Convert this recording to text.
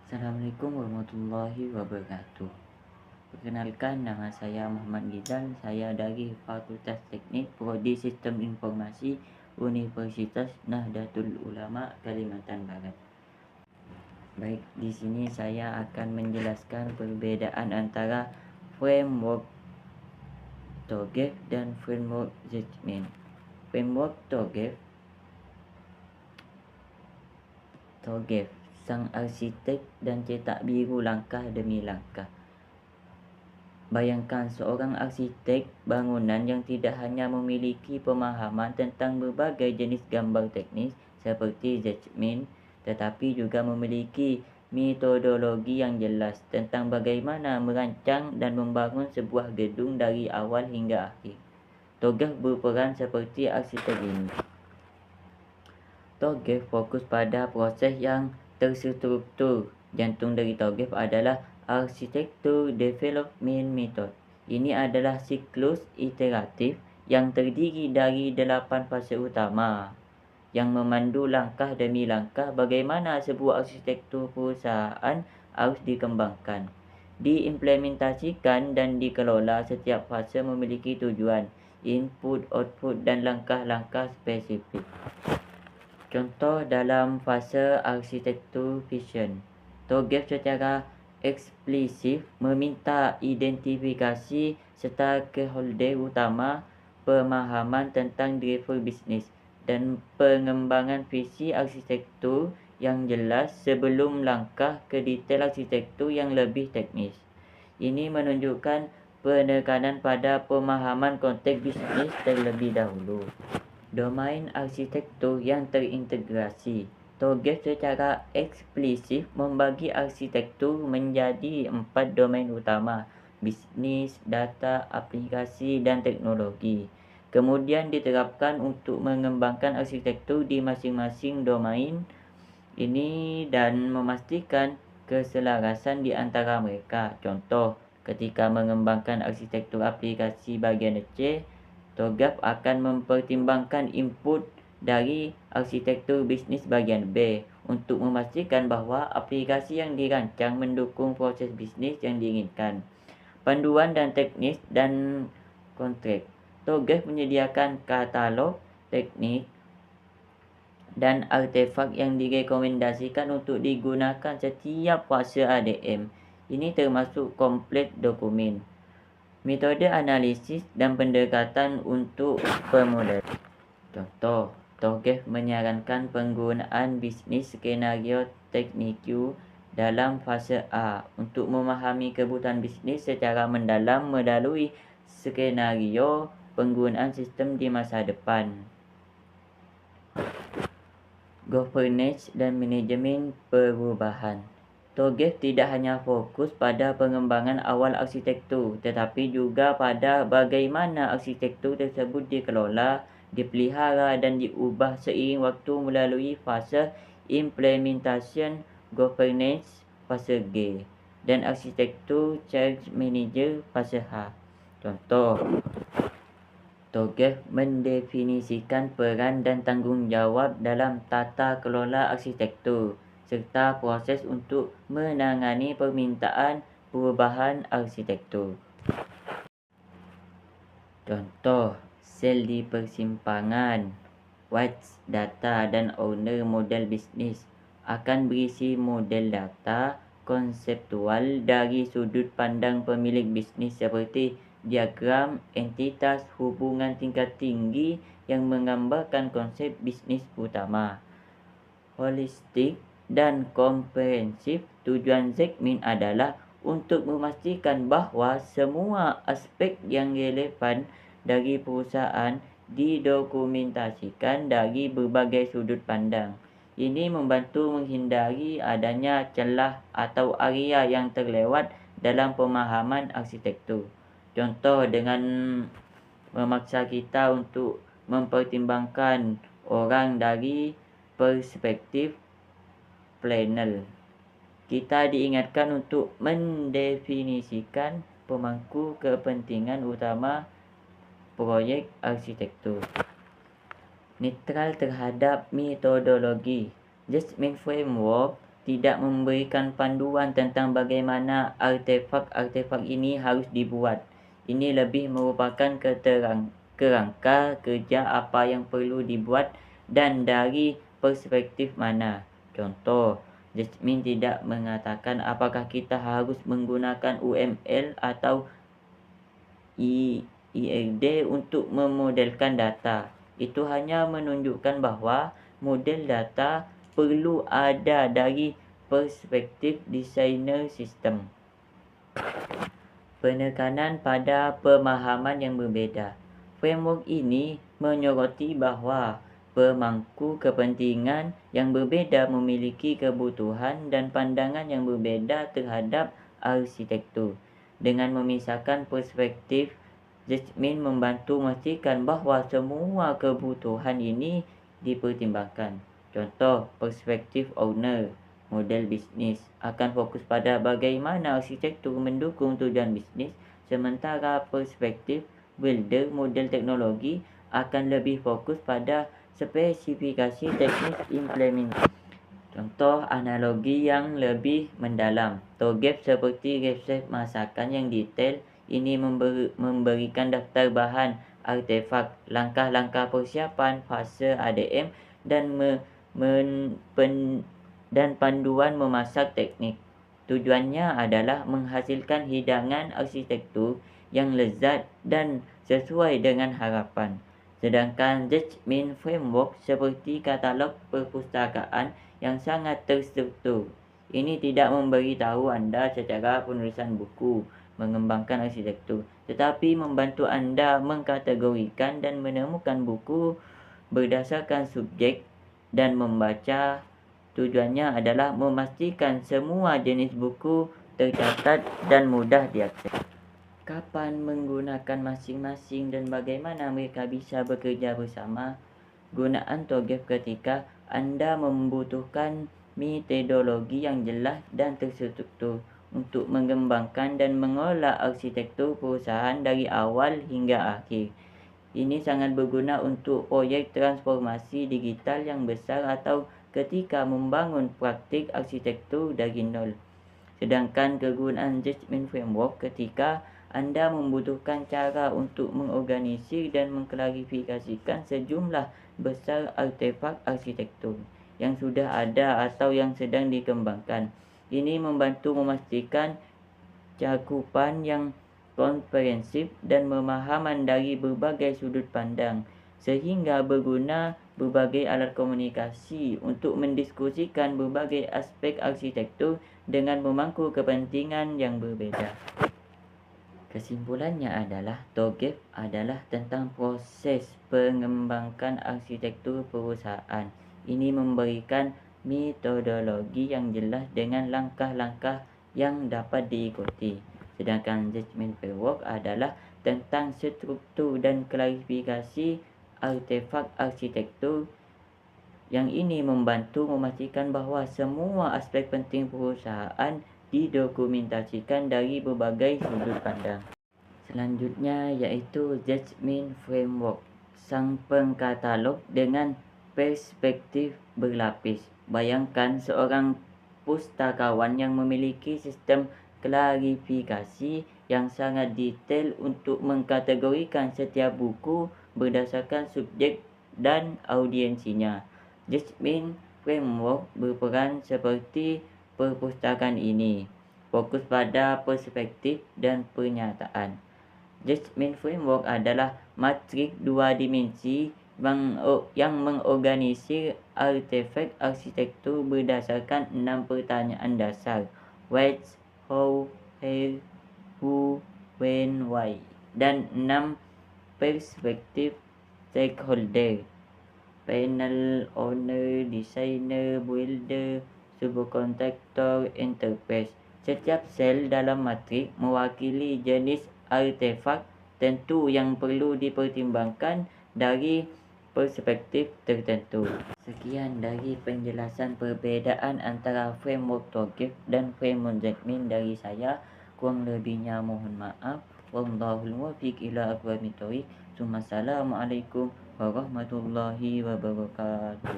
Assalamualaikum warahmatullahi wabarakatuh. Perkenalkan, nama saya Muhammad Gizal. Saya dari Fakultas Teknik Prodi Sistem Informasi Universitas Nahdlatul Ulama Kalimantan Barat. Baik, di sini saya akan menjelaskan perbezaan antara framework TOGAF dan framework Jasmine. Framework TOGAF, sang arsitek dan cetak biru langkah demi langkah. Bayangkan seorang arsitek bangunan yang tidak hanya memiliki pemahaman tentang berbagai jenis gambar teknis seperti Jasmine, tetapi juga memiliki metodologi yang jelas tentang bagaimana merancang dan membangun sebuah gedung dari awal hingga akhir. TOGAF berperan seperti arsitek ini. TOGAF fokus pada proses yang terstruktur. Jantung dari TOGAF adalah Architecture Development Method. Ini adalah siklus iteratif yang terdiri dari 8 fase utama yang memandu langkah demi langkah bagaimana sebuah arsitektur perusahaan harus dikembangkan, diimplementasikan dan dikelola. Setiap fase memiliki tujuan, input, output dan langkah-langkah spesifik. Contoh dalam fase arsitektur vision, TOGAF secara eksplisit meminta identifikasi stakeholder utama, pemahaman tentang driver bisnis, dan pengembangan visi arsitektur yang jelas sebelum langkah ke detail arsitektur yang lebih teknis. Ini menunjukkan penekanan pada pemahaman konteks bisnis terlebih dahulu. Domain arsitektur yang terintegrasi. TOGAF secara eksplisit membagi arsitektur menjadi 4 domain utama: bisnis, data, aplikasi, dan teknologi. Kemudian diterapkan untuk mengembangkan arsitektur di masing-masing domain ini dan memastikan keselarasan di antara mereka. Contoh, ketika mengembangkan arsitektur aplikasi bagian C, TOGAF akan mempertimbangkan input dari arsitektur bisnis bagian B untuk memastikan bahawa aplikasi yang dirancang mendukung proses bisnis yang diinginkan. Panduan dan teknis dan kontrak. TOGAF menyediakan katalog teknik dan artefak yang direkomendasikan untuk digunakan setiap fase ADM. Ini termasuk komplit dokumen, metode analisis dan pendekatan untuk pemodel. Contoh, TOGAF menyarankan penggunaan bisnis skenario tekniku dalam fase A untuk memahami kebutuhan bisnis secara mendalam melalui skenario penggunaan sistem di masa depan. Governance dan manajemen perubahan. TOGAF tidak hanya fokus pada pengembangan awal arsitektur, tetapi juga pada bagaimana arsitektur tersebut dikelola, dipelihara dan diubah seiring waktu melalui fase implementation, governance fase G, dan arsitektur change manager fase H. Contoh, TOGAF mendefinisikan peran dan tanggungjawab dalam tata kelola arsitektur serta proses untuk menangani permintaan perubahan arsitektur. Contoh, sel di persimpangan, watch data dan owner model bisnis akan berisi model data konseptual dari sudut pandang pemilik bisnis seperti diagram entitas hubungan tingkat tinggi yang menggambarkan konsep bisnis utama. Holistik dan komprehensif. Tujuan Jasmine adalah untuk memastikan bahawa semua aspek yang relevan dari perusahaan didokumentasikan dari berbagai sudut pandang. Ini membantu menghindari adanya celah atau area yang terlewat dalam pemahaman arsitektur. Contoh, dengan memaksa kita untuk mempertimbangkan orang dari perspektif panel, kita diingatkan untuk mendefinisikan pemangku kepentingan utama proyek arsitektur. Netral terhadap metodologi. Jasmine Framework tidak memberikan panduan tentang bagaimana artefak-artefak ini harus dibuat. Ini lebih merupakan kerangka kerja apa yang perlu dibuat dan dari perspektif mana. Contoh, Jasmine tidak mengatakan apakah kita harus menggunakan UML atau ELD untuk memodelkan data. Itu hanya menunjukkan bahawa model data perlu ada dari perspektif desainer sistem. Penekanan pada pemahaman yang berbeza. Framework ini menyoroti bahawa pemangku kepentingan yang berbeza memiliki kebutuhan dan pandangan yang berbeza terhadap arsitektur. Dengan memisahkan perspektif, Jasmine membantu memastikan bahawa semua kebutuhan ini dipertimbangkan. Contoh, perspektif owner, model bisnis akan fokus pada bagaimana arsitektur mendukung tujuan bisnis, sementara perspektif builder, model teknologi akan lebih fokus pada spesifikasi teknis implementasi. Contoh analogi yang lebih mendalam. TOGAF seperti resep masakan yang detail ini memberikan daftar bahan, artefak, langkah-langkah persiapan, fase ADM dan panduan memasak teknik. Tujuannya adalah menghasilkan hidangan arsitektur yang lezat dan sesuai dengan harapan. Sedangkan Jasmine Framework seperti katalog perpustakaan yang sangat terstruktur. Ini tidak memberitahu anda secara penulisan buku mengembangkan arsitektur, tetapi membantu anda mengkategorikan dan menemukan buku berdasarkan subjek dan membaca. Tujuannya adalah memastikan semua jenis buku tercatat dan mudah diakses. Kapan menggunakan masing-masing dan bagaimana mereka bisa bekerja bersama? Gunaan TOGAF ketika anda membutuhkan metodologi yang jelas dan terstruktur untuk mengembangkan dan mengolah arsitektur perusahaan dari awal hingga akhir. Ini sangat berguna untuk proyek transformasi digital yang besar atau ketika membangun praktik arsitektur dari nol. Sedangkan kegunaan Jasmine Framework ketika anda membutuhkan cara untuk mengorganisir dan mengklarifikasikan sejumlah besar artefak arsitektur yang sudah ada atau yang sedang dikembangkan. Ini membantu memastikan cakupan yang komprehensif dan pemahaman dari berbagai sudut pandang, sehingga berguna berbagai alat komunikasi untuk mendiskusikan berbagai aspek arsitektur dengan memangku kepentingan yang berbeza. Kesimpulannya adalah TOGAF adalah tentang proses pengembangan arsitektur perusahaan. Ini memberikan metodologi yang jelas dengan langkah-langkah yang dapat diikuti. Sedangkan Jasmine Framework adalah tentang struktur dan klarifikasi artefak arsitektur. Yang ini membantu memastikan bahawa semua aspek penting perusahaan didokumentasikan dari berbagai sudut pandang. Selanjutnya iaitu Jasmine Framework, sang pengkatalog dengan perspektif berlapis. Bayangkan seorang pustakawan yang memiliki sistem klarifikasi yang sangat detail untuk mengkategorikan setiap buku berdasarkan subjek dan audiensinya. Jasmine Framework berperan seperti perpustakaan ini, fokus pada perspektif dan pernyataan. Jasmine Framework adalah matrik dua dimensi yang mengorganisir artefak arsitektur berdasarkan 6 pertanyaan dasar: what, how, where, who, when, why, dan 6 perspektif stakeholder: panel, owner, designer, builder, subkontraktor, enterprise. Setiap sel dalam matrik mewakili jenis artefak tentu yang perlu dipertimbangkan dari perspektif tertentu. Sekian dari penjelasan perbezaan antara framework TOGAF dan framework Jasmine dari saya. Kurang lebihnya mohon maaf. Wallahul muwaffiq ila aqwamit thoriq. Assalamualaikum warahmatullahi wabarakatuh.